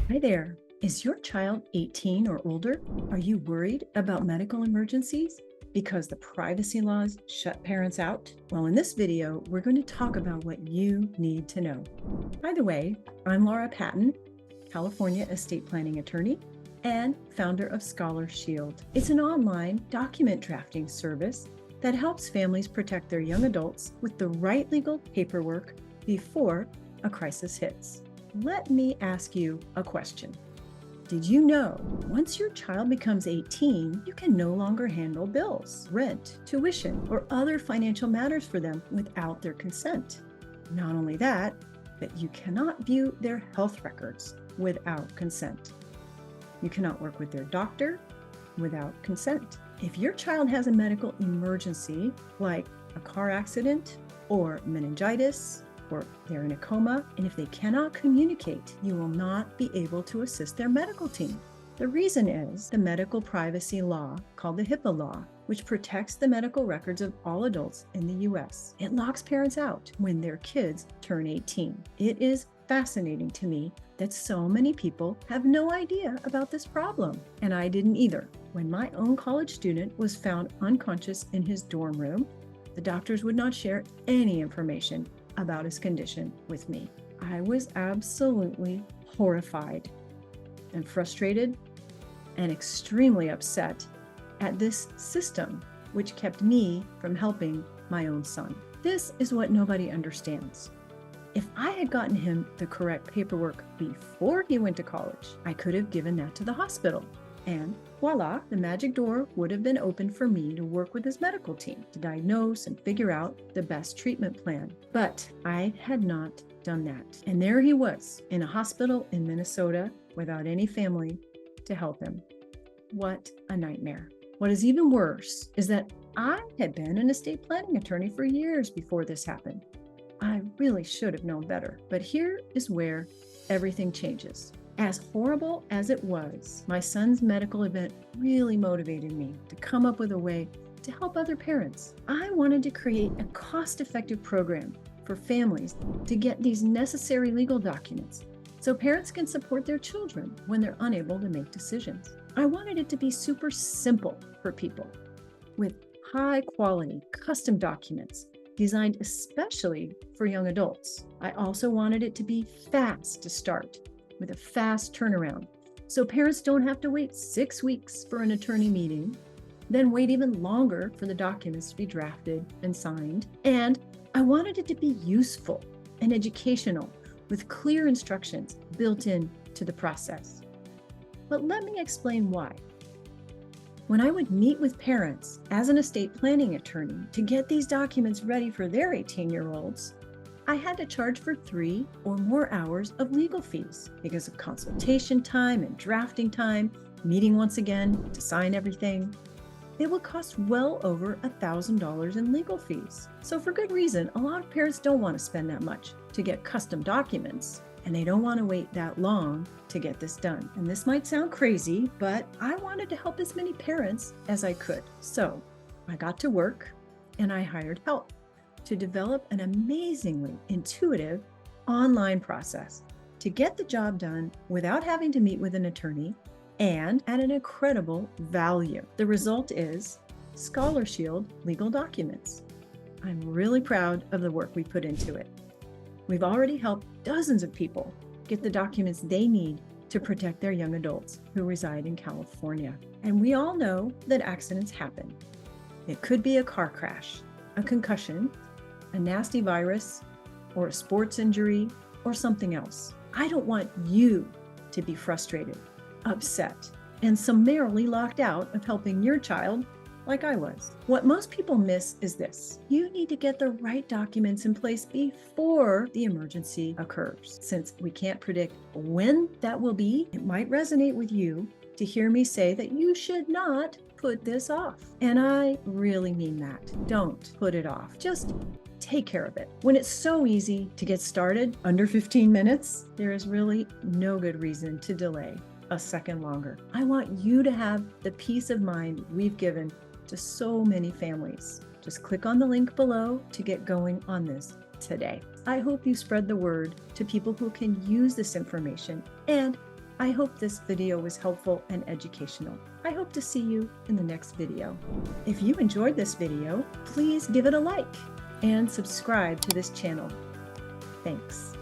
Hi there. Is your child 18 or older? Are you worried about medical emergencies because the privacy laws shut parents out? Well, in this video, we're going to talk about what you need to know. By the way, I'm Laura Patton, California estate planning attorney and founder of Scholar Shield. It's an online document drafting service that helps families protect their young adults with the right legal paperwork before a crisis hits. Let me ask you a question. Did you know once your child becomes 18, you can no longer handle bills, rent, tuition, or other financial matters for them without their consent? Not only that, but you cannot view their health records without consent. You cannot work with their doctor without consent. If your child has a medical emergency, like a car accident or meningitis, or they're in a coma, and if they cannot communicate, you will not be able to assist their medical team. The reason is the medical privacy law, called the HIPAA law, which protects the medical records of all adults in the US. It locks parents out when their kids turn 18. It is fascinating to me that so many people have no idea about this problem, and I didn't either. When my own college student was found unconscious in his dorm room, the doctors would not share any information about his condition with me. I was absolutely horrified and frustrated and extremely upset at this system, which kept me from helping my own son. This is what nobody understands. If I had gotten him the correct paperwork before he went to college, I could have given that to the hospital. And voila, the magic door would have been open for me to work with his medical team to diagnose and figure out the best treatment plan. But I had not done that. And there he was in a hospital in Minnesota without any family to help him. What a nightmare. What is even worse is that I had been an estate planning attorney for years before this happened. I really should have known better. But here is where everything changes. As horrible as it was, my son's medical event really motivated me to come up with a way to help other parents. I wanted to create a cost-effective program for families to get these necessary legal documents so parents can support their children when they're unable to make decisions. I wanted it to be super simple for people with high-quality custom documents designed especially for young adults. I also wanted it to be fast to start, with a fast turnaround, so parents don't have to wait 6 weeks for an attorney meeting, then wait even longer for the documents to be drafted and signed. And I wanted it to be useful and educational with clear instructions built in to the process. But let me explain why. When I would meet with parents as an estate planning attorney to get these documents ready for their 18-year-olds, I had to charge for 3 or more hours of legal fees because of consultation time and drafting time, meeting once again to sign everything. It would cost well over $1,000 in legal fees. So for good reason, a lot of parents don't want to spend that much to get custom documents, and they don't want to wait that long to get this done. And this might sound crazy, but I wanted to help as many parents as I could. So I got to work and I hired help to develop an amazingly intuitive online process to get the job done without having to meet with an attorney and at an incredible value. The result is Scholar Shield legal documents. I'm really proud of the work we put into it. We've already helped dozens of people get the documents they need to protect their young adults who reside in California. And we all know that accidents happen. It could be a car crash, a concussion, a nasty virus, or a sports injury, or something else. I don't want you to be frustrated, upset, and summarily locked out of helping your child like I was. What most people miss is this. You need to get the right documents in place before the emergency occurs. Since we can't predict when that will be, it might resonate with you to hear me say that you should not put this off. And I really mean that. Don't put it off. Just take care of it. When it's so easy to get started, under 15 minutes, there is really no good reason to delay a second longer. I want you to have the peace of mind we've given to so many families. Just click on the link below to get going on this today. I hope you spread the word to people who can use this information and I hope this video was helpful and educational. I hope to see you in the next video. If you enjoyed this video, please give it a like and subscribe to this channel. Thanks.